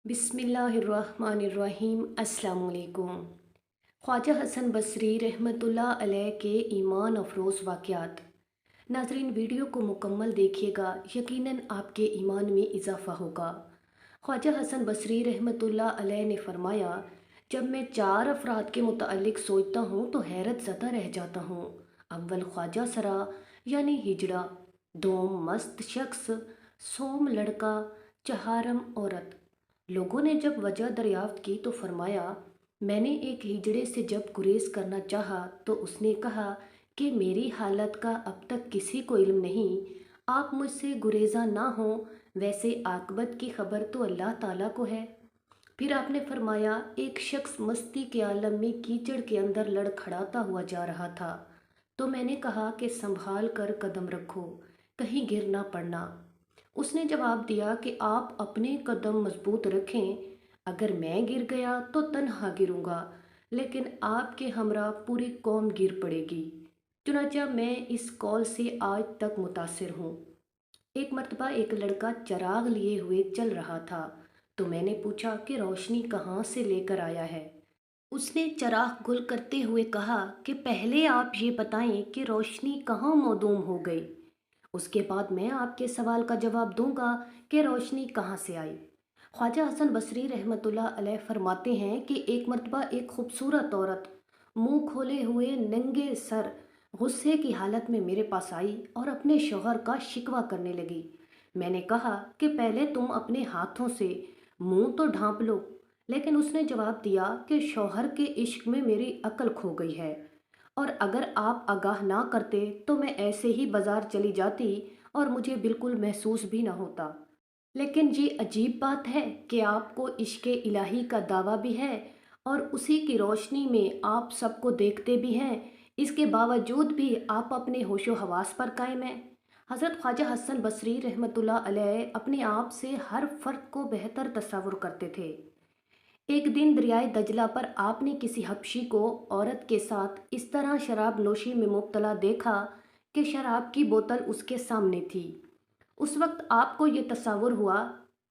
बिस्मिल्लाहिर्रहमानिर्रहीम। अस्सलाम वालेकुम। ख्वाजा हसन बसरी रहमतुल्लाह अलैह के ईमान अफरोज़ वाक़यात। नाज़रीन, वीडियो को मुकम्मल देखिएगा, यकीनन आपके ईमान में इजाफ़ा होगा। ख्वाजा हसन बसरी रहमतुल्लाह अलैह ने फ़रमाया, जब मैं 4 अफ़राद के मुतअल्लिक़ सोचता हूँ तो हैरत ज़दा रह जाता हूँ। अव्वल ख्वाजा सरा यानी हिजड़ा, दोम मस्त शख्स, सोम लड़का, चहारम औरत। लोगों ने जब वजह दरियाफ्त की तो फरमाया, मैंने एक हिजड़े से जब गुरेज करना चाहा तो उसने कहा कि मेरी हालत का अब तक किसी को इल्म नहीं, आप मुझसे गुरेजा ना हो, वैसे आकबत की खबर तो अल्लाह ताला को है। फिर आपने फरमाया, एक शख्स मस्ती के आलम में कीचड़ के अंदर लड़खड़ाता हुआ जा रहा था, तो मैंने कहा कि संभाल कर कदम रखो, कहीं गिर ना पड़ना। उसने जवाब दिया कि आप अपने कदम मजबूत रखें, अगर मैं गिर गया तो तन्हा गिरूंगा, लेकिन आपके हमरा पूरी कौम गिर पड़ेगी। चुनांचे मैं इस कौल से आज तक मुतासिर हूँ। एक मर्तबा एक लड़का चराग लिए हुए चल रहा था, तो मैंने पूछा कि रोशनी कहाँ से लेकर आया है। उसने चराग गुल करते हुए कहा कि पहले आप ये बताएं कि रोशनी कहाँ मौदूम हो गई, उसके बाद मैं आपके सवाल का जवाब दूंगा कि रोशनी कहाँ से आई। ख्वाजा हसन बसरी रहमतुल्लाह अलैह फरमाते हैं कि एक मर्तबा एक खूबसूरत औरत मुंह खोले हुए नंगे सर गुस्से की हालत में मेरे पास आई और अपने शौहर का शिकवा करने लगी। मैंने कहा कि पहले तुम अपने हाथों से मुंह तो ढांप लो, लेकिन उसने जवाब दिया कि शौहर के इश्क में मेरी अक्ल खो गई है, और अगर आप आगाह ना करते तो मैं ऐसे ही बाजार चली जाती और मुझे बिल्कुल महसूस भी ना होता। लेकिन ये अजीब बात है कि आपको इश्क़ इलाही का दावा भी है और उसी की रोशनी में आप सबको देखते भी हैं, इसके बावजूद भी आप अपने होशो हवास पर कायम हैं। हज़रत ख्वाजा हसन बसरी रहमतुल्लाह अलैह अपने आप से हर फ़र्द को बेहतर तस्वुर करते थे। एक दिन दरियाए दजला पर आपने किसी हबशी को औरत के साथ इस तरह शराब नोशी में मुब्तला देखा कि शराब की बोतल उसके सामने थी। उस वक्त आपको ये तस्वुर हुआ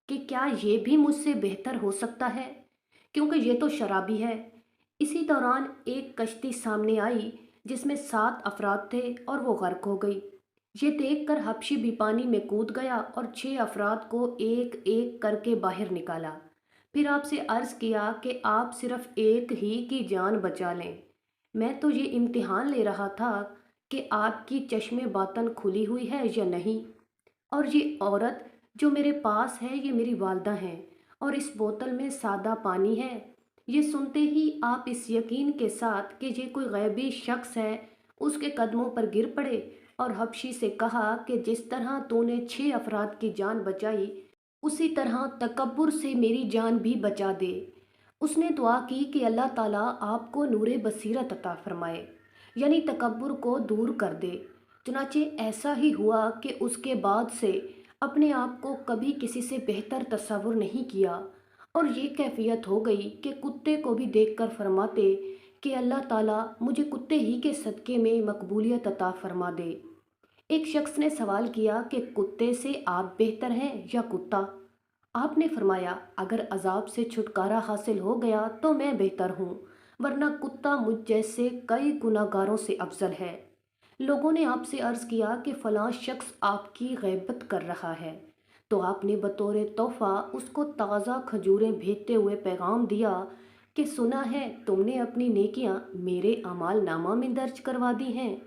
कि क्या ये भी मुझसे बेहतर हो सकता है, क्योंकि ये तो शराबी है। इसी दौरान एक कश्ती सामने आई जिसमें 7 अफराद थे और वो गर्क हो गई। ये देखकर हबशी भी पानी में कूद गया और 6 अफराद को एक एक करके बाहर निकाला। फिर आपसे अर्ज़ किया कि आप सिर्फ एक ही की जान बचा लें। मैं तो ये इम्तिहान ले रहा था कि आपकी चश्मे बातन खुली हुई है या नहीं। और ये औरत जो मेरे पास है ये मेरी वालदा हैं, और इस बोतल में सादा पानी है। ये सुनते ही आप इस यकीन के साथ कि ये कोई गैबी शख्स है उसके कदमों पर गिर पड़े और हबशी से कहा कि जिस तरह तूने 6 अफराद की जान बचाई, उसी तरह तकब्बुर से मेरी जान भी बचा दे। उसने दुआ की कि अल्लाह ताला आपको नूरे बसीरत अता फरमाए, यानी तकब्बुर को दूर कर दे। चुनाचे ऐसा ही हुआ कि उसके बाद से अपने आप को कभी किसी से बेहतर तस्वुर नहीं किया, और ये कैफियत हो गई कि कुत्ते को भी देखकर फरमाते कि अल्लाह ताला मुझे कुत्ते ही के सदक़े में मकबूलियत अता फरमा दे। एक शख्स ने सवाल किया कि कुत्ते से आप बेहतर हैं या कुत्ता? आपने फरमाया, अगर अजाब से छुटकारा हासिल हो गया तो मैं बेहतर हूँ, वरना कुत्ता मुझ जैसे कई गुनाहगारों से अफजल है। लोगों ने आपसे अर्ज़ किया कि फ़लाँ शख्स आपकी गैबत कर रहा है, तो आपने बतौर तोहफ़ा उसको ताज़ा खजूरें भेजते हुए पैगाम दिया कि सुना है तुमने अपनी नेकियां मेरे अमाल नामा में दर्ज करवा दी हैं,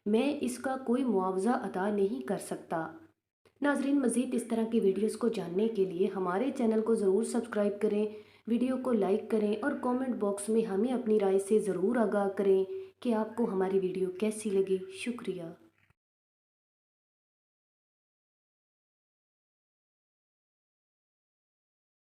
मैं इसका कोई मुआवजा अदा नहीं कर सकता। नाजरीन, मज़ीद इस तरह की वीडियोस को जानने के लिए हमारे चैनल को ज़रूर सब्सक्राइब करें, वीडियो को लाइक करें और कमेंट बॉक्स में हमें अपनी राय से ज़रूर आगाह करें कि आपको हमारी वीडियो कैसी लगी। शुक्रिया।